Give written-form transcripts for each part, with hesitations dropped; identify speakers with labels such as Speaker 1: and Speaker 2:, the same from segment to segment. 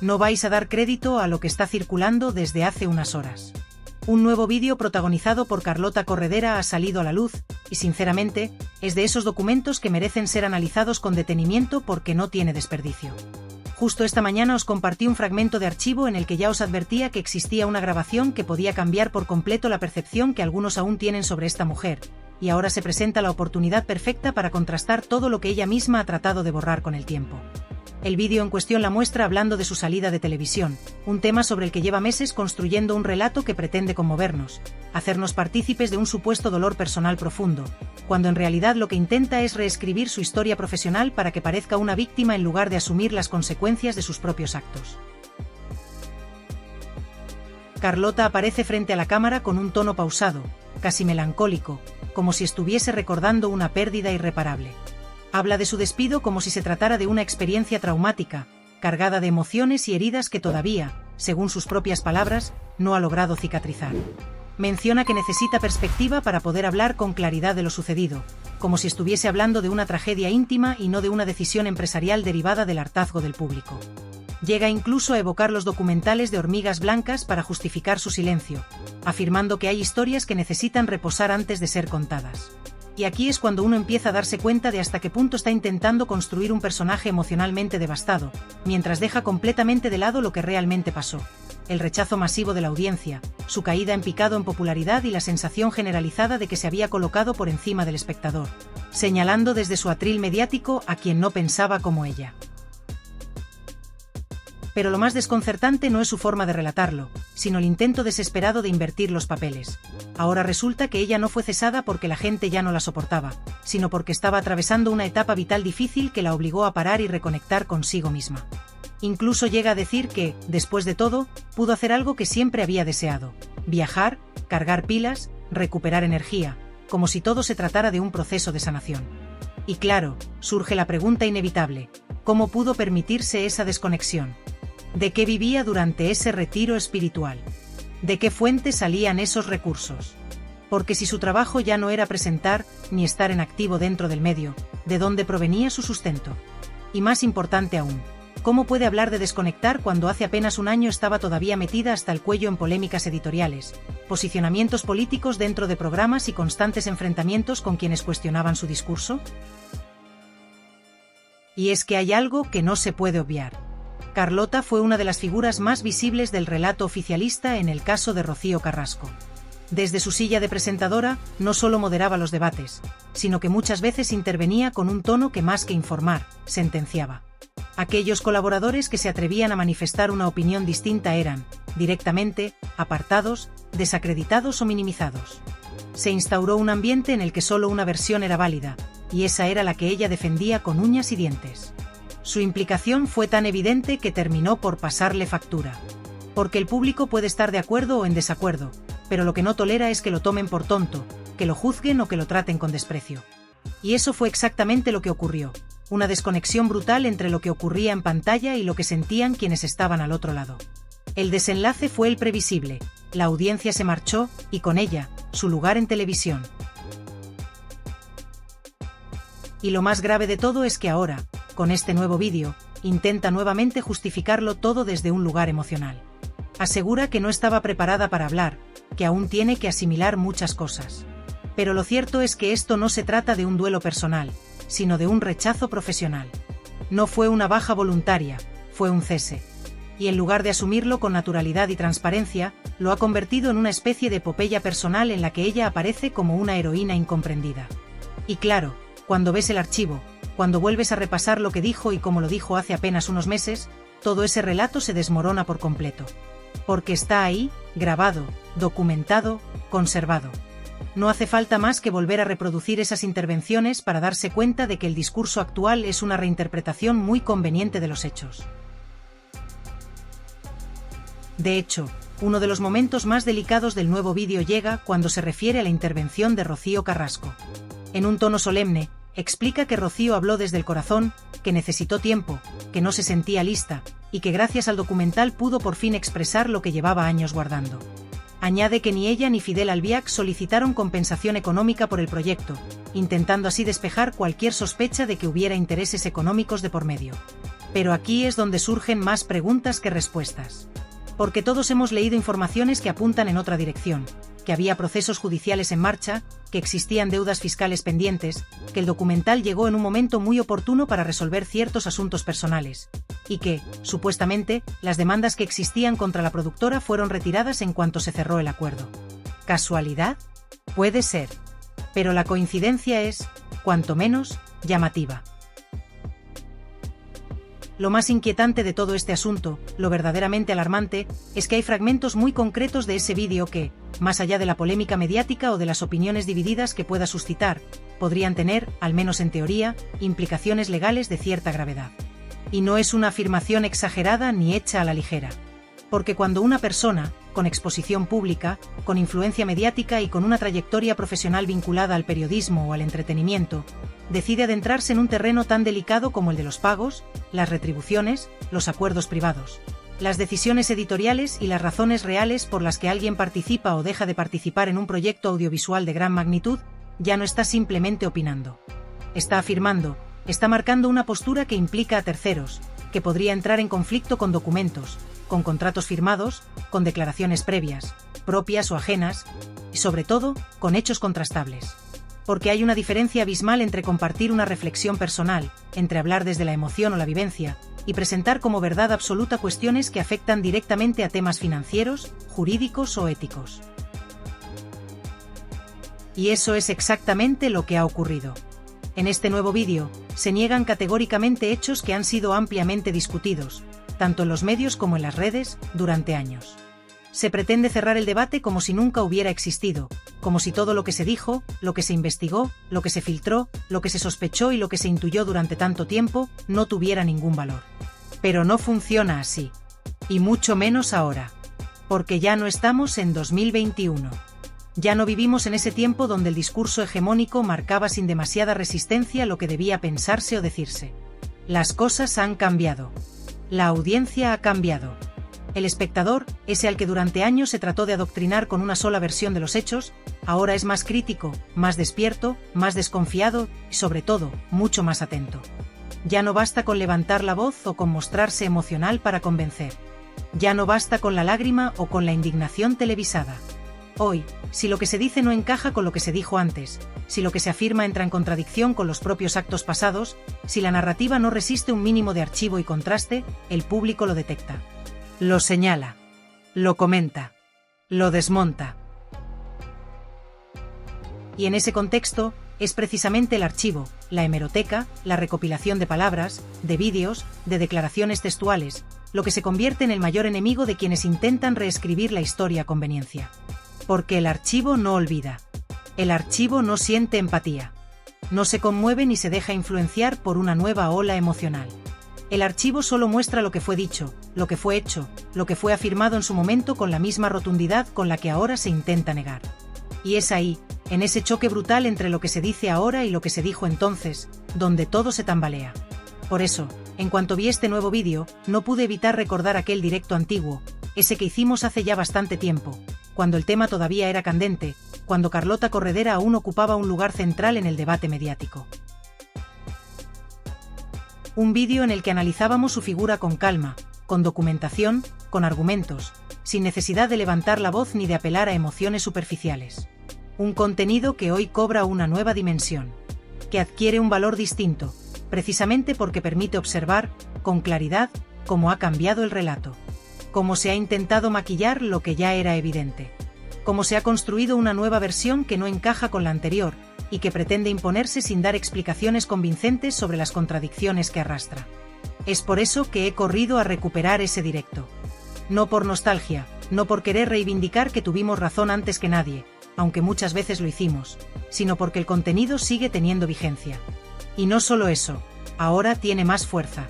Speaker 1: No vais a dar crédito a lo que está circulando desde hace unas horas. Un nuevo vídeo protagonizado por Carlota Corredera ha salido a la luz, y sinceramente, es de esos documentos que merecen ser analizados con detenimiento porque no tiene desperdicio. Justo esta mañana os compartí un fragmento de archivo en el que ya os advertía que existía una grabación que podía cambiar por completo la percepción que algunos aún tienen sobre esta mujer, y ahora se presenta la oportunidad perfecta para contrastar todo lo que ella misma ha tratado de borrar con el tiempo. El vídeo en cuestión la muestra hablando de su salida de televisión, un tema sobre el que lleva meses construyendo un relato que pretende conmovernos, hacernos partícipes de un supuesto dolor personal profundo, cuando en realidad lo que intenta es reescribir su historia profesional para que parezca una víctima en lugar de asumir las consecuencias de sus propios actos. Carlota aparece frente a la cámara con un tono pausado, casi melancólico, como si estuviese recordando una pérdida irreparable. Habla de su despido como si se tratara de una experiencia traumática, cargada de emociones y heridas que todavía, según sus propias palabras, no ha logrado cicatrizar. Menciona que necesita perspectiva para poder hablar con claridad de lo sucedido, como si estuviese hablando de una tragedia íntima y no de una decisión empresarial derivada del hartazgo del público. Llega incluso a evocar los documentales de Hormigas Blancas para justificar su silencio, afirmando que hay historias que necesitan reposar antes de ser contadas. Y aquí es cuando uno empieza a darse cuenta de hasta qué punto está intentando construir un personaje emocionalmente devastado, mientras deja completamente de lado lo que realmente pasó. El rechazo masivo de la audiencia, su caída en picado en popularidad y la sensación generalizada de que se había colocado por encima del espectador, señalando desde su atril mediático a quien no pensaba como ella. Pero lo más desconcertante no es su forma de relatarlo, sino el intento desesperado de invertir los papeles. Ahora resulta que ella no fue cesada porque la gente ya no la soportaba, sino porque estaba atravesando una etapa vital difícil que la obligó a parar y reconectar consigo misma. Incluso llega a decir que, después de todo, pudo hacer algo que siempre había deseado: viajar, cargar pilas, recuperar energía, como si todo se tratara de un proceso de sanación. Y claro, surge la pregunta inevitable: ¿cómo pudo permitirse esa desconexión? ¿De qué vivía durante ese retiro espiritual? ¿De qué fuente salían esos recursos? Porque si su trabajo ya no era presentar, ni estar en activo dentro del medio, ¿de dónde provenía su sustento? Y más importante aún, ¿cómo puede hablar de desconectar cuando hace apenas un año estaba todavía metida hasta el cuello en polémicas editoriales, posicionamientos políticos dentro de programas y constantes enfrentamientos con quienes cuestionaban su discurso? Y es que hay algo que no se puede obviar. Carlota fue una de las figuras más visibles del relato oficialista en el caso de Rocío Carrasco. Desde su silla de presentadora, no solo moderaba los debates, sino que muchas veces intervenía con un tono que más que informar, sentenciaba. Aquellos colaboradores que se atrevían a manifestar una opinión distinta eran, directamente, apartados, desacreditados o minimizados. Se instauró un ambiente en el que solo una versión era válida, y esa era la que ella defendía con uñas y dientes. Su implicación fue tan evidente que terminó por pasarle factura. Porque el público puede estar de acuerdo o en desacuerdo, pero lo que no tolera es que lo tomen por tonto, que lo juzguen o que lo traten con desprecio. Y eso fue exactamente lo que ocurrió, una desconexión brutal entre lo que ocurría en pantalla y lo que sentían quienes estaban al otro lado. El desenlace fue el previsible: la audiencia se marchó, y con ella, su lugar en televisión. Y lo más grave de todo es que ahora, con este nuevo vídeo, intenta nuevamente justificarlo todo desde un lugar emocional. Asegura que no estaba preparada para hablar, que aún tiene que asimilar muchas cosas. Pero lo cierto es que esto no se trata de un duelo personal, sino de un rechazo profesional. No fue una baja voluntaria, fue un cese. Y en lugar de asumirlo con naturalidad y transparencia, lo ha convertido en una especie de epopeya personal en la que ella aparece como una heroína incomprendida. Y claro, cuando ves el archivo, cuando vuelves a repasar lo que dijo y cómo lo dijo hace apenas unos meses, todo ese relato se desmorona por completo. Porque está ahí, grabado, documentado, conservado. No hace falta más que volver a reproducir esas intervenciones para darse cuenta de que el discurso actual es una reinterpretación muy conveniente de los hechos. De hecho, uno de los momentos más delicados del nuevo vídeo llega cuando se refiere a la intervención de Rocío Carrasco. En un tono solemne, explica que Rocío habló desde el corazón, que necesitó tiempo, que no se sentía lista, y que gracias al documental pudo por fin expresar lo que llevaba años guardando. Añade que ni ella ni Fidel Albiac solicitaron compensación económica por el proyecto, intentando así despejar cualquier sospecha de que hubiera intereses económicos de por medio. Pero aquí es donde surgen más preguntas que respuestas. Porque todos hemos leído informaciones que apuntan en otra dirección, que había procesos judiciales en marcha, que existían deudas fiscales pendientes, que el documental llegó en un momento muy oportuno para resolver ciertos asuntos personales, y que, supuestamente, las demandas que existían contra la productora fueron retiradas en cuanto se cerró el acuerdo. ¿Casualidad? Puede ser. Pero la coincidencia es, cuanto menos, llamativa. Lo más inquietante de todo este asunto, lo verdaderamente alarmante, es que hay fragmentos muy concretos de ese vídeo que, más allá de la polémica mediática o de las opiniones divididas que pueda suscitar, podrían tener, al menos en teoría, implicaciones legales de cierta gravedad. Y no es una afirmación exagerada ni hecha a la ligera. Porque cuando una persona, con exposición pública, con influencia mediática y con una trayectoria profesional vinculada al periodismo o al entretenimiento, decide adentrarse en un terreno tan delicado como el de los pagos, las retribuciones, los acuerdos privados, las decisiones editoriales y las razones reales por las que alguien participa o deja de participar en un proyecto audiovisual de gran magnitud, ya no está simplemente opinando. Está afirmando, está marcando una postura que implica a terceros, que podría entrar en conflicto con documentos, con contratos firmados, con declaraciones previas, propias o ajenas, y sobre todo, con hechos contrastables. Porque hay una diferencia abismal entre compartir una reflexión personal, entre hablar desde la emoción o la vivencia, y presentar como verdad absoluta cuestiones que afectan directamente a temas financieros, jurídicos o éticos. Y eso es exactamente lo que ha ocurrido. En este nuevo vídeo, se niegan categóricamente hechos que han sido ampliamente discutidos, tanto en los medios como en las redes, durante años. Se pretende cerrar el debate como si nunca hubiera existido, como si todo lo que se dijo, lo que se investigó, lo que se filtró, lo que se sospechó y lo que se intuyó durante tanto tiempo, no tuviera ningún valor. Pero no funciona así. Y mucho menos ahora. Porque ya no estamos en 2021. Ya no vivimos en ese tiempo donde el discurso hegemónico marcaba sin demasiada resistencia lo que debía pensarse o decirse. Las cosas han cambiado. La audiencia ha cambiado. El espectador, ese al que durante años se trató de adoctrinar con una sola versión de los hechos, ahora es más crítico, más despierto, más desconfiado y, sobre todo, mucho más atento. Ya no basta con levantar la voz o con mostrarse emocional para convencer. Ya no basta con la lágrima o con la indignación televisada. Hoy, si lo que se dice no encaja con lo que se dijo antes, si lo que se afirma entra en contradicción con los propios actos pasados, si la narrativa no resiste un mínimo de archivo y contraste, el público lo detecta. Lo señala. Lo comenta. Lo desmonta. Y en ese contexto, es precisamente el archivo, la hemeroteca, la recopilación de palabras, de vídeos, de declaraciones textuales, lo que se convierte en el mayor enemigo de quienes intentan reescribir la historia a conveniencia. Porque el archivo no olvida. El archivo no siente empatía. No se conmueve ni se deja influenciar por una nueva ola emocional. El archivo solo muestra lo que fue dicho, lo que fue hecho, lo que fue afirmado en su momento con la misma rotundidad con la que ahora se intenta negar. Y es ahí, en ese choque brutal entre lo que se dice ahora y lo que se dijo entonces, donde todo se tambalea. Por eso, en cuanto vi este nuevo vídeo, no pude evitar recordar aquel directo antiguo, ese que hicimos hace ya bastante tiempo, cuando el tema todavía era candente, cuando Carlota Corredera aún ocupaba un lugar central en el debate mediático. Un vídeo en el que analizábamos su figura con calma, con documentación, con argumentos, sin necesidad de levantar la voz ni de apelar a emociones superficiales. Un contenido que hoy cobra una nueva dimensión, que adquiere un valor distinto, precisamente porque permite observar, con claridad, cómo ha cambiado el relato, cómo se ha intentado maquillar lo que ya era evidente, cómo se ha construido una nueva versión que no encaja con la anterior, y que pretende imponerse sin dar explicaciones convincentes sobre las contradicciones que arrastra. Es por eso que he corrido a recuperar ese directo. No por nostalgia, no por querer reivindicar que tuvimos razón antes que nadie, aunque muchas veces lo hicimos, sino porque el contenido sigue teniendo vigencia. Y no solo eso, ahora tiene más fuerza.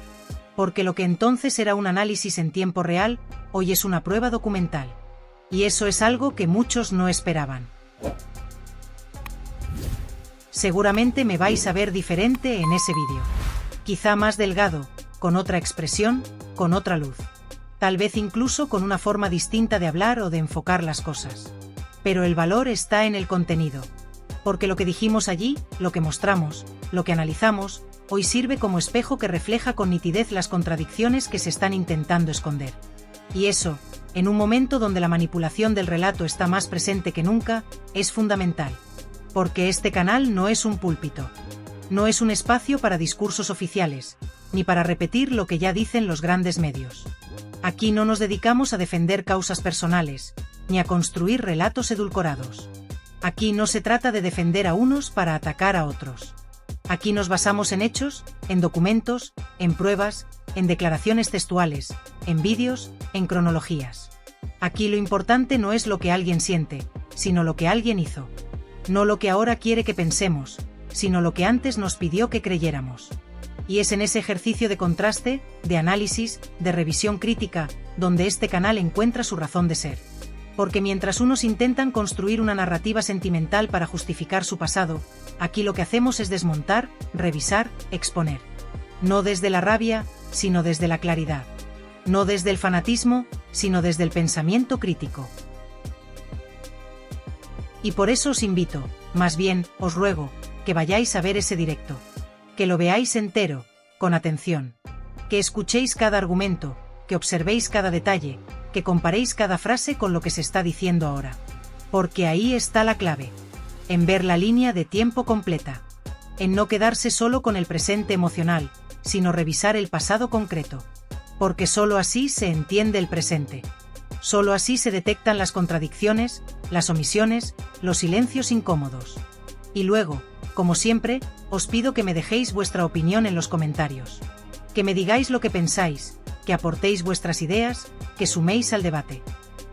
Speaker 1: Porque lo que entonces era un análisis en tiempo real, hoy es una prueba documental. Y eso es algo que muchos no esperaban. Seguramente me vais a ver diferente en ese vídeo. Quizá más delgado, con otra expresión, con otra luz. Tal vez incluso con una forma distinta de hablar o de enfocar las cosas. Pero el valor está en el contenido. Porque lo que dijimos allí, lo que mostramos, lo que analizamos, hoy sirve como espejo que refleja con nitidez las contradicciones que se están intentando esconder. Y eso, en un momento donde la manipulación del relato está más presente que nunca, es fundamental. Porque este canal no es un púlpito. No es un espacio para discursos oficiales, ni para repetir lo que ya dicen los grandes medios. Aquí no nos dedicamos a defender causas personales, ni a construir relatos edulcorados. Aquí no se trata de defender a unos para atacar a otros. Aquí nos basamos en hechos, en documentos, en pruebas, en declaraciones textuales, en vídeos, en cronologías. Aquí lo importante no es lo que alguien siente, sino lo que alguien hizo. No lo que ahora quiere que pensemos, sino lo que antes nos pidió que creyéramos. Y es en ese ejercicio de contraste, de análisis, de revisión crítica, donde este canal encuentra su razón de ser. Porque mientras unos intentan construir una narrativa sentimental para justificar su pasado, aquí lo que hacemos es desmontar, revisar, exponer. No desde la rabia, sino desde la claridad. No desde el fanatismo, sino desde el pensamiento crítico. Y por eso os invito, más bien, os ruego, que vayáis a ver ese directo. Que lo veáis entero, con atención. Que escuchéis cada argumento, que observéis cada detalle, que comparéis cada frase con lo que se está diciendo ahora. Porque ahí está la clave. En ver la línea de tiempo completa. En no quedarse solo con el presente emocional, sino revisar el pasado concreto. Porque solo así se entiende el presente. Solo así se detectan las contradicciones, las omisiones, los silencios incómodos. Y luego, como siempre, os pido que me dejéis vuestra opinión en los comentarios. Que me digáis lo que pensáis, que aportéis vuestras ideas, que suméis al debate.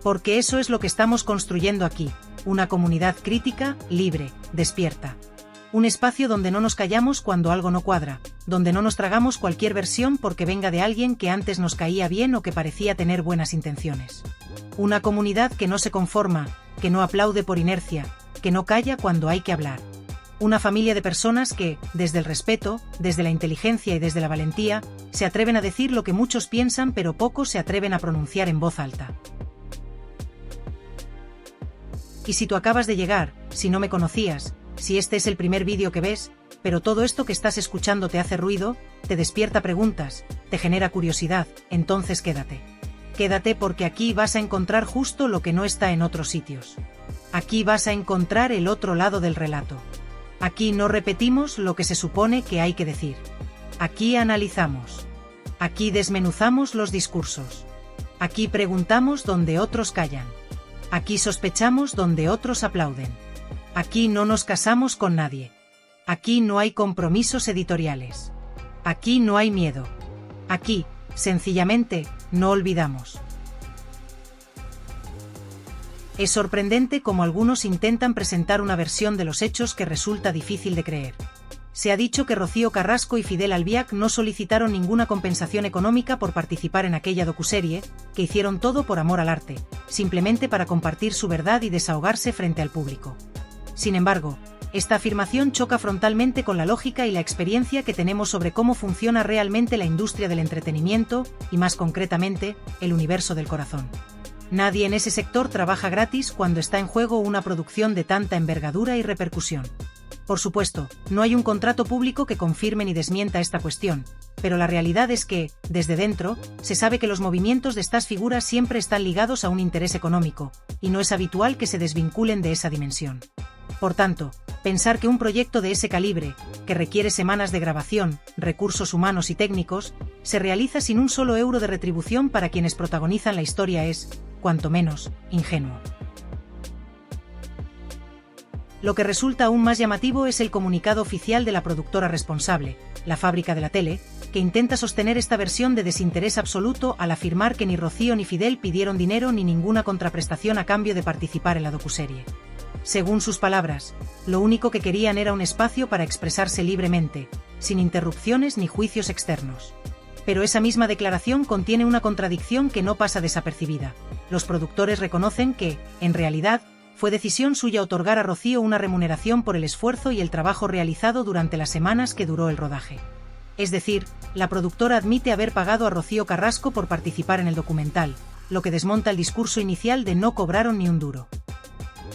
Speaker 1: Porque eso es lo que estamos construyendo aquí, una comunidad crítica, libre, despierta. Un espacio donde no nos callamos cuando algo no cuadra, donde no nos tragamos cualquier versión porque venga de alguien que antes nos caía bien o que parecía tener buenas intenciones. Una comunidad que no se conforma, que no aplaude por inercia, que no calla cuando hay que hablar. Una familia de personas que, desde el respeto, desde la inteligencia y desde la valentía, se atreven a decir lo que muchos piensan pero pocos se atreven a pronunciar en voz alta. Y si tú acabas de llegar, si no me conocías, si este es el primer vídeo que ves, pero todo esto que estás escuchando te hace ruido, te despierta preguntas, te genera curiosidad, entonces quédate. Quédate porque aquí vas a encontrar justo lo que no está en otros sitios. Aquí vas a encontrar el otro lado del relato. Aquí no repetimos lo que se supone que hay que decir. Aquí analizamos. Aquí desmenuzamos los discursos. Aquí preguntamos donde otros callan. Aquí sospechamos donde otros aplauden. Aquí no nos casamos con nadie. Aquí no hay compromisos editoriales. Aquí no hay miedo. Aquí, sencillamente, no olvidamos. Es sorprendente cómo algunos intentan presentar una versión de los hechos que resulta difícil de creer. Se ha dicho que Rocío Carrasco y Fidel Albiac no solicitaron ninguna compensación económica por participar en aquella docuserie, que hicieron todo por amor al arte, simplemente para compartir su verdad y desahogarse frente al público. Sin embargo, esta afirmación choca frontalmente con la lógica y la experiencia que tenemos sobre cómo funciona realmente la industria del entretenimiento, y más concretamente, el universo del corazón. Nadie en ese sector trabaja gratis cuando está en juego una producción de tanta envergadura y repercusión. Por supuesto, no hay un contrato público que confirme ni desmienta esta cuestión, pero la realidad es que, desde dentro, se sabe que los movimientos de estas figuras siempre están ligados a un interés económico, y no es habitual que se desvinculen de esa dimensión. Por tanto, pensar que un proyecto de ese calibre, que requiere semanas de grabación, recursos humanos y técnicos, se realiza sin un solo euro de retribución para quienes protagonizan la historia es, cuanto menos, ingenuo. Lo que resulta aún más llamativo es el comunicado oficial de la productora responsable, la Fábrica de la Tele, que intenta sostener esta versión de desinterés absoluto al afirmar que ni Rocío ni Fidel pidieron dinero ni ninguna contraprestación a cambio de participar en la docuserie. Según sus palabras, lo único que querían era un espacio para expresarse libremente, sin interrupciones ni juicios externos. Pero esa misma declaración contiene una contradicción que no pasa desapercibida. Los productores reconocen que, en realidad, fue decisión suya otorgar a Rocío una remuneración por el esfuerzo y el trabajo realizado durante las semanas que duró el rodaje. Es decir, la productora admite haber pagado a Rocío Carrasco por participar en el documental, lo que desmonta el discurso inicial de no cobraron ni un duro.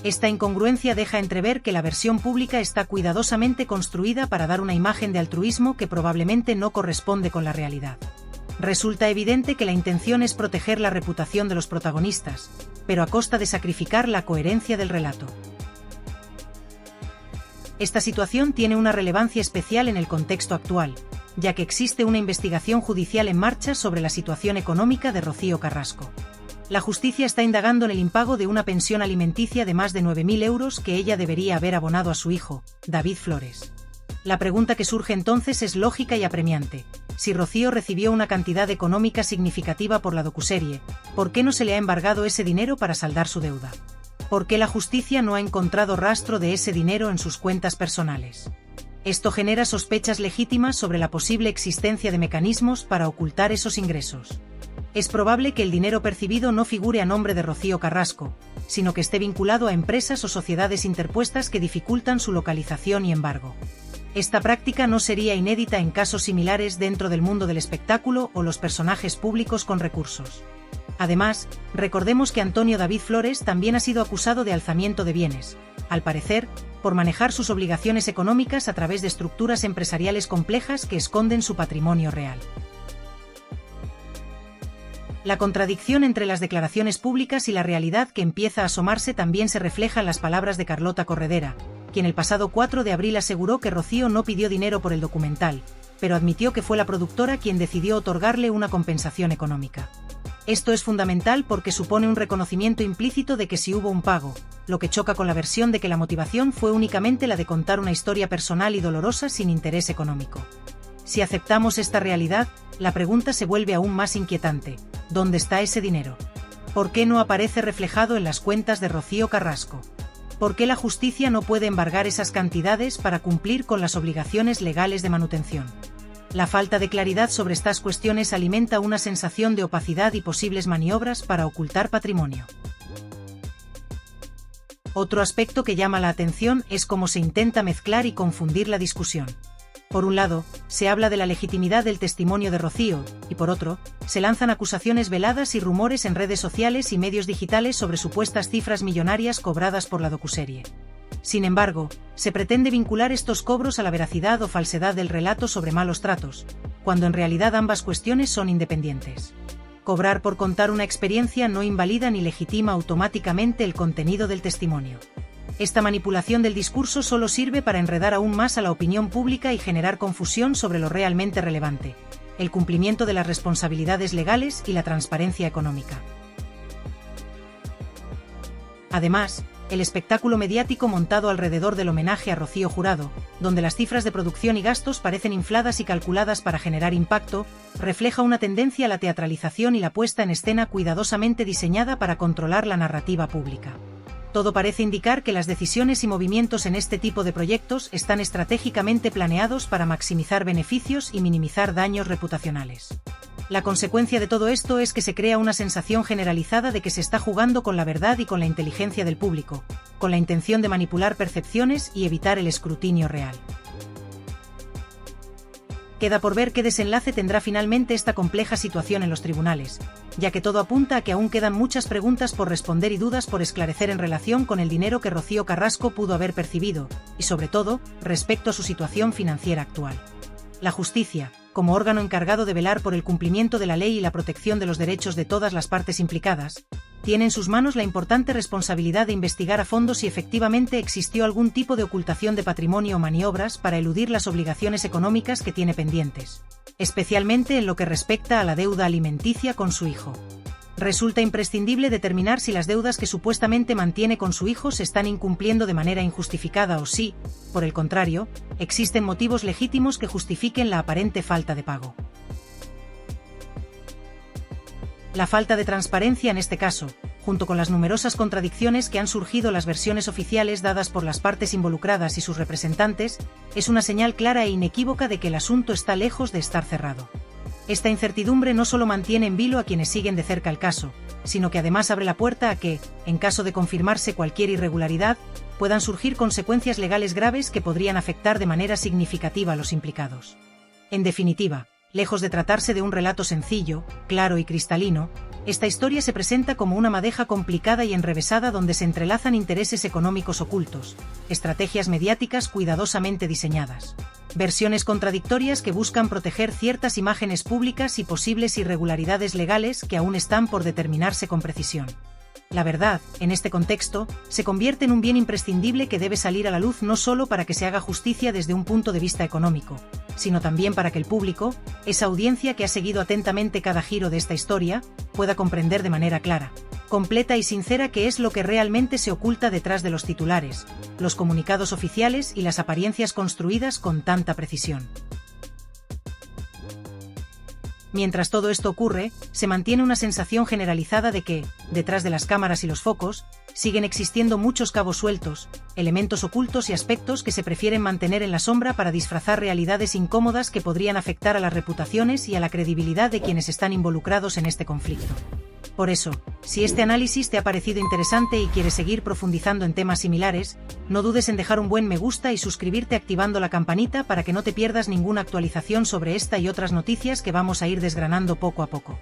Speaker 1: Esta incongruencia deja entrever que la versión pública está cuidadosamente construida para dar una imagen de altruismo que probablemente no corresponde con la realidad. Resulta evidente que la intención es proteger la reputación de los protagonistas, pero a costa de sacrificar la coherencia del relato. Esta situación tiene una relevancia especial en el contexto actual, ya que existe una investigación judicial en marcha sobre la situación económica de Rocío Carrasco. La justicia está indagando en el impago de una pensión alimenticia de más de 9.000 euros que ella debería haber abonado a su hijo, David Flores. La pregunta que surge entonces es lógica y apremiante. Si Rocío recibió una cantidad económica significativa por la docuserie, ¿por qué no se le ha embargado ese dinero para saldar su deuda? ¿Por qué la justicia no ha encontrado rastro de ese dinero en sus cuentas personales? Esto genera sospechas legítimas sobre la posible existencia de mecanismos para ocultar esos ingresos. Es probable que el dinero percibido no figure a nombre de Rocío Carrasco, sino que esté vinculado a empresas o sociedades interpuestas que dificultan su localización y embargo. Esta práctica no sería inédita en casos similares dentro del mundo del espectáculo o los personajes públicos con recursos. Además, recordemos que Antonio David Flores también ha sido acusado de alzamiento de bienes, al parecer, por manejar sus obligaciones económicas a través de estructuras empresariales complejas que esconden su patrimonio real. La contradicción entre las declaraciones públicas y la realidad que empieza a asomarse también se refleja en las palabras de Carlota Corredera, quien el pasado 4 de abril aseguró que Rocío no pidió dinero por el documental, pero admitió que fue la productora quien decidió otorgarle una compensación económica. Esto es fundamental porque supone un reconocimiento implícito de que sí hubo un pago, lo que choca con la versión de que la motivación fue únicamente la de contar una historia personal y dolorosa sin interés económico. Si aceptamos esta realidad, la pregunta se vuelve aún más inquietante: ¿dónde está ese dinero? ¿Por qué no aparece reflejado en las cuentas de Rocío Carrasco? ¿Por qué la justicia no puede embargar esas cantidades para cumplir con las obligaciones legales de manutención? La falta de claridad sobre estas cuestiones alimenta una sensación de opacidad y posibles maniobras para ocultar patrimonio. Otro aspecto que llama la atención es cómo se intenta mezclar y confundir la discusión. Por un lado, se habla de la legitimidad del testimonio de Rocío, y por otro, se lanzan acusaciones veladas y rumores en redes sociales y medios digitales sobre supuestas cifras millonarias cobradas por la docuserie. Sin embargo, se pretende vincular estos cobros a la veracidad o falsedad del relato sobre malos tratos, cuando en realidad ambas cuestiones son independientes. Cobrar por contar una experiencia no invalida ni legitima automáticamente el contenido del testimonio. Esta manipulación del discurso solo sirve para enredar aún más a la opinión pública y generar confusión sobre lo realmente relevante: el cumplimiento de las responsabilidades legales y la transparencia económica. Además, el espectáculo mediático montado alrededor del homenaje a Rocío Jurado, donde las cifras de producción y gastos parecen infladas y calculadas para generar impacto, refleja una tendencia a la teatralización y la puesta en escena cuidadosamente diseñada para controlar la narrativa pública. Todo parece indicar que las decisiones y movimientos en este tipo de proyectos están estratégicamente planeados para maximizar beneficios y minimizar daños reputacionales. La consecuencia de todo esto es que se crea una sensación generalizada de que se está jugando con la verdad y con la inteligencia del público, con la intención de manipular percepciones y evitar el escrutinio real. Queda por ver qué desenlace tendrá finalmente esta compleja situación en los tribunales, ya que todo apunta a que aún quedan muchas preguntas por responder y dudas por esclarecer en relación con el dinero que Rocío Carrasco pudo haber percibido, y sobre todo, respecto a su situación financiera actual. La justicia, como órgano encargado de velar por el cumplimiento de la ley y la protección de los derechos de todas las partes implicadas, tiene en sus manos la importante responsabilidad de investigar a fondo si efectivamente existió algún tipo de ocultación de patrimonio o maniobras para eludir las obligaciones económicas que tiene pendientes, especialmente en lo que respecta a la deuda alimenticia con su hijo. Resulta imprescindible determinar si las deudas que supuestamente mantiene con su hijo se están incumpliendo de manera injustificada o si, por el contrario, existen motivos legítimos que justifiquen la aparente falta de pago. La falta de transparencia en este caso, junto con las numerosas contradicciones que han surgido en las versiones oficiales dadas por las partes involucradas y sus representantes, es una señal clara e inequívoca de que el asunto está lejos de estar cerrado. Esta incertidumbre no solo mantiene en vilo a quienes siguen de cerca el caso, sino que además abre la puerta a que, en caso de confirmarse cualquier irregularidad, puedan surgir consecuencias legales graves que podrían afectar de manera significativa a los implicados. En definitiva, lejos de tratarse de un relato sencillo, claro y cristalino, Esta historia se presenta como una madeja complicada y enrevesada donde se entrelazan intereses económicos ocultos, estrategias mediáticas cuidadosamente diseñadas, versiones contradictorias que buscan proteger ciertas imágenes públicas y posibles irregularidades legales que aún están por determinarse con precisión. La verdad, en este contexto, se convierte en un bien imprescindible que debe salir a la luz no solo para que se haga justicia desde un punto de vista económico, sino también para que el público, esa audiencia que ha seguido atentamente cada giro de esta historia, pueda comprender de manera clara, completa y sincera qué es lo que realmente se oculta detrás de los titulares, los comunicados oficiales y las apariencias construidas con tanta precisión. Mientras todo esto ocurre, se mantiene una sensación generalizada de que, detrás de las cámaras y los focos, siguen existiendo muchos cabos sueltos, elementos ocultos y aspectos que se prefieren mantener en la sombra para disfrazar realidades incómodas que podrían afectar a las reputaciones y a la credibilidad de quienes están involucrados en este conflicto. Por eso, si este análisis te ha parecido interesante y quieres seguir profundizando en temas similares, no dudes en dejar un buen me gusta y suscribirte activando la campanita para que no te pierdas ninguna actualización sobre esta y otras noticias que vamos a ir desgranando poco a poco.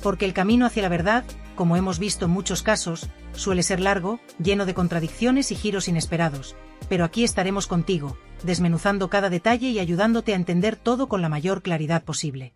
Speaker 1: Porque el camino hacia la verdad, como hemos visto en muchos casos, suele ser largo, lleno de contradicciones y giros inesperados, pero aquí estaremos contigo, desmenuzando cada detalle y ayudándote a entender todo con la mayor claridad posible.